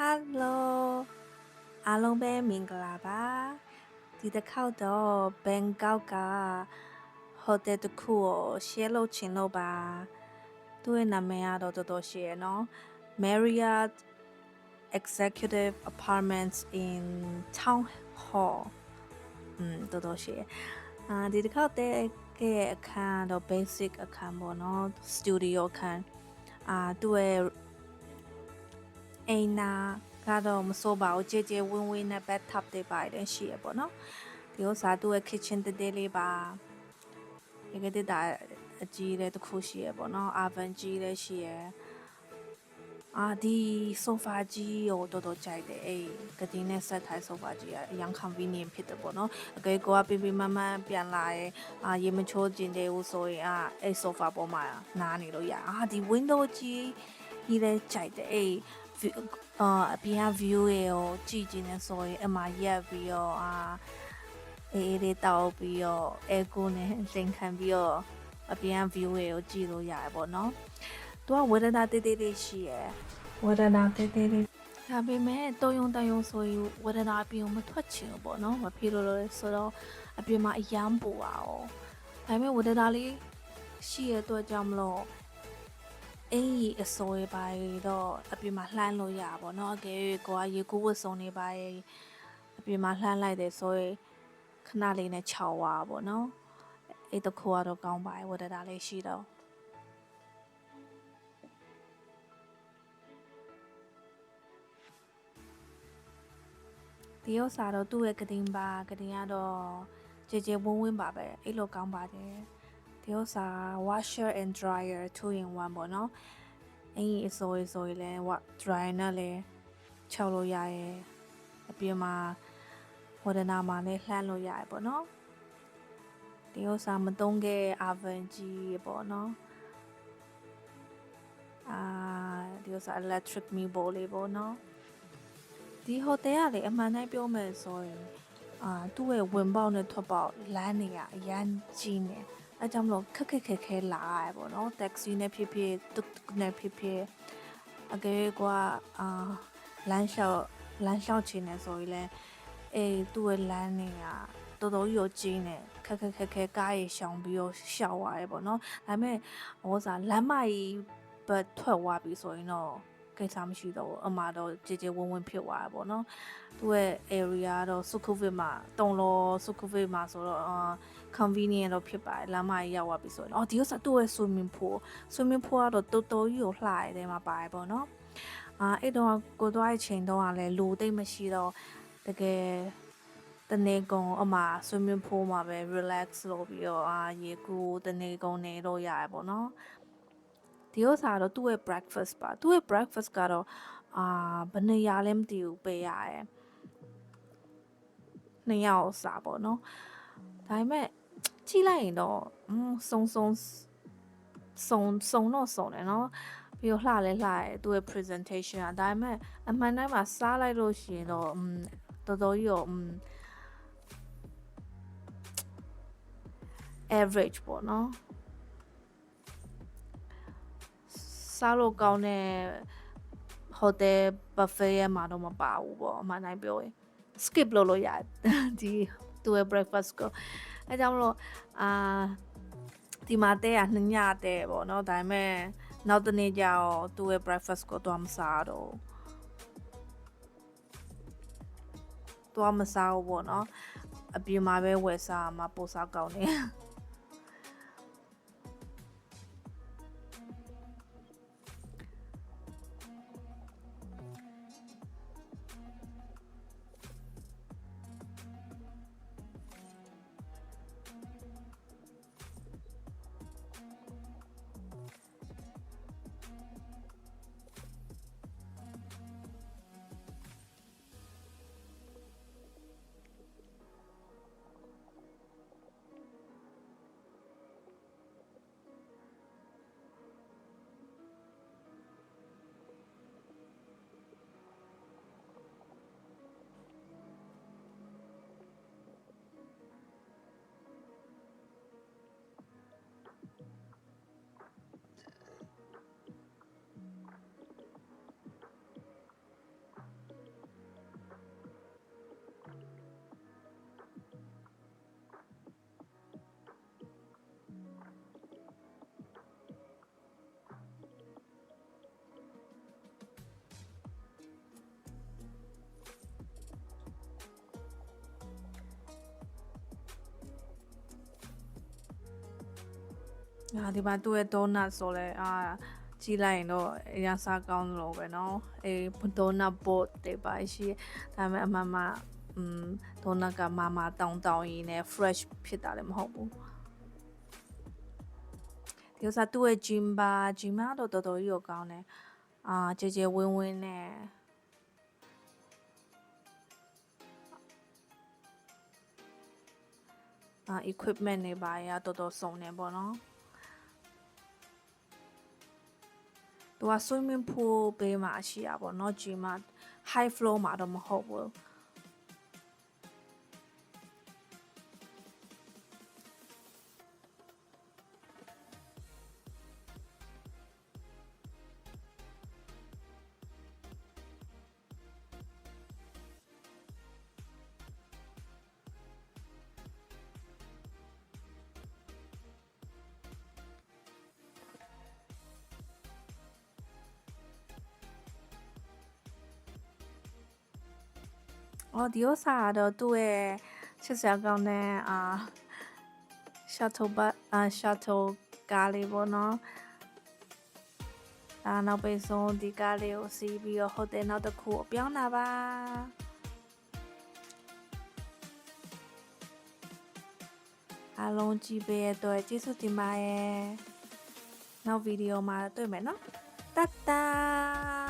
Hello အားလုံးပဲမင်္ဂလာပါဒီတစ်ခေါက်တော့ဘန်ကောက်ကဟိုတယ်တစ်ခုကို share လုပ်ချင်လို့ပါသူ့ရဲ့နာမည်ကတော့တော်တော်ရှည်ရယ်နော် Marriott Executive Apartments in Town Hall တော်တော်ရှည်ဒီတစ်ခေါက်တဲ့အခန်းတော့ basic အခန်းပေါ့နော် studio အခန်းသူ့ရဲ့အိမ်နာကတော့မစိုးပါဘူးကြဲကြဲဝင်းဝင်းနဲ့ bathtub တွေပါတယ်ရှိရပေါ့နော်ဒီဥစ္စာသူ့ရဲ့ kitchen တည်းလေးပါဒီကတည်းကအကြီးတဲ့တစ်ခုရှိရပေါ့နော် oven ကြီးလည်းရှိရဒီ sofa ကြီးကိုတော်တော်ကြိုက်တယ်အဲ့ကတိနဲ့ set ထိုင် sofa ကြီးကအရင် convenient ဖြစ်တယ်ပေါ့နော်အကေကိုကပြပြမမပြန်လာရဲ့ရေမချိုးကျင်တယ်ဦးဆိုရင်အဲ့ sofa ပေါ်မှာနားနေလို့ရဒီ window ကြီးလည်းကြိုက်တယ်အဲ့အပြင်က view ကိုကြည့်ကျင်နေဆိုရင်အမရက်ပြီးတော့အေးလေးတောက်ပြီးတော့ airco နဲ့လိန်ခံပြီးတော့အပြင်က view ကိုကြည့်လို့ရတယ်ပေါ့နော်သူကဝေဒနာတေးသေးလေးရှိရယ်ဝေဒနာတေးသေးလေးဒါပေမဲ့တုံယုံဆိုရင်ဝေဒနာအပြင်ကိုမထွက်ချင်ဘူးပေါ့နော်မဖြစ်လို့လဲဆိုတော့အပြင်မှာအယမ်းပူတာ哦ဒါပေမဲ့ဝေဒနာလေးရှိရတဲ့အတွက်ကြောင့်မလို့အစိုးရပါတော့အပြင်မှာလှမ်းလို့ရပါတော့အကယ်၍ကိုကရေကူးဝတ်စုံနေပါရဲ့အပြင်မှာလှမ်းလိုက်တယ်ဆိုရင်ခဏလေးနဲ့ခြောက်သွားပါတော့အဲ့တခုကတော့ကောင်းပါရဲ့ဝတ်တာလေးရှိတော့ဒီဥစ္စာတော့သူ့ရဲ့ကတင်ကတော့ကြဲကြဲဝင်းဝင်းပါပဲအဲ့လိုကောင်းပါတယ်ဒီဥစ္စာ washer and dryer 2 in 1ပေါ့နော်အဲ့အစိုးရလဲ dryer နဲ့လဲခြောက်လို့ရရဲ့အပြင်မှာဝဒနာမှာလဲလှမ်းလို့ရရဲ့ပေါ့နော်ဒီဥစ္စာမသုံးခဲ့ oven ကြီးပေါ့နော်ဒီဥစ္စာ electric meal bowl လေးပေါ့နော်ဒီဟိုတယ်ကလေအမှန်တိုင်းပြောမယ်ဆိုရင်သူ့ရဲ့ဝင်ပေါက်နဲ့ထွက်ပေါက်လမ်းနေရအရန်ကြီးနေအဲကြောင့်မလို့ခက်ခဲလာရပေါ့နော် taxi နဲ့ဖြစ်ဖြစ်တုတ်နဲ့ဖြစ်ဖြစ်အကယ်ကလမ်းလျှောက်ချင်နေဆိုရင်လဲသူ့ရဲ့လမ်းနေရတော်တော်ကြီးကြီးနေခက်ကားရေရှောင်ပြီးတော့ရှောက်ရတယ်ပေါ့နော်ဒါပေမဲ့လမ်းမကြီးဘက်ထွက်သွားပြီဆိုရင်တော့ကိစ္စမရှိတော့ဘူးအမှားတော့ကြည်ဝင်းဖြစ်သွားတာပေါ့နော်သူ့ရဲ့ area တော့ Sukhumvit မှာတုံလော Sukhumvit မှာဆိုတော့convenient တော့ဖြစ်ပါတယ်လမ်းမကြီးရောက်သွားပြီဆိုရင်ဒီဥစ္စာသူ့ရဲ့ swimming pool ကတော့တော်တော်ကြီးကိုလှရတယ်မှာပါတယ်ပေါ့နော်အဲ့တော့ကိုသွားတဲ့ချိန်တော့လည်းလူသိမ့်မရှိတော့တကယ်တနေကုန်အမှာ swimming pool မှာပဲ relax လုပ်ပြီးတော့ရေကူးတနေကုန်နေတော့ရရပေါ့နော်ဒီဥစ္စာတော့သူ့ရဲ့ breakfast ပါသူ့ရဲ့ breakfast ကတော့ဘယ်နှစ်ရာလဲမသိဘူးပေးရတယ်2ယောက်စားပေါ့နော်ဒါပေမဲ့ကြည့်လိုက်ရင်တော့စုံတယ်နော်ပြီးတော့လှလဲလှရဲသူ့ရဲ့ presentation ဒါပေမဲ့အမှန်တိုင်းမှာစားလိုက်လို့ရှိရင်တော့တော်တော်ကြီးတော့average ပေါ့နော်စားလို့ကောင်းတဲ့ hotel buffet ရဲ့မှာတော့မပါဘူးပေါ့အမှန်တိုင်းပြောရင် skip လုပ်လို့ရတယ်ဒီသူ့ရဲ့ breakfast ကိုအဲကြောင့်မလို့ဒီမှာတဲ2ညတဲပေါ့နော်ဒါပေမဲ့နောက်တနေ့ကျတော့သူ့ရဲ့ breakfast ကိုတော့မစားတော့တော့မစားဘူးပေါ့နော်အပြင်မှာပဲဝယ်စားမှာပိုစားကောင်းတယ် ဒီမှာသူ့ရဲ့ donut ဆိုလဲကြည့်လိုက်ရင်တော့အရင်စားကောင်းလို့ပဲเนาะdonut board တွေပါရှိဒါပေမဲ့အမှန်မှdonut ကမာတောင်ရင်းနဲ့ fresh ဖြစ်တာလည်းမဟုတ်ဘူးဒီဥစားသူ့ရဲ့ gym တော့တော်တော်ကြီးကိုကောင်းတယ်ကြေဝင်းနဲ့equipment တွေပါရတော်တော်စုံနေပေါ့နော်သူက swimming pool ဘေးမှာရှိရပေါ့နော် gym မှာ high floor မှာတော့မဟုတ်ဘူးဒီဥစားကတော့သူ့ရဲ့ချစ်စရာကောင်းတဲ့shuttle ကားလေးပေါ့နော်နောက်ပိတ်ဆုံးဒီကားလေးကိုစီးပြီးတော့ဟိုတယ်နောက်တစ်ခုကိုပြောင်းတာပါအားလုံးကြည့်ပေးရတော့ကျေးဇူးတင်ပါတယ်နောက်ဗီဒီယိုမှာတွေ့မယ်နော်တတ်တာ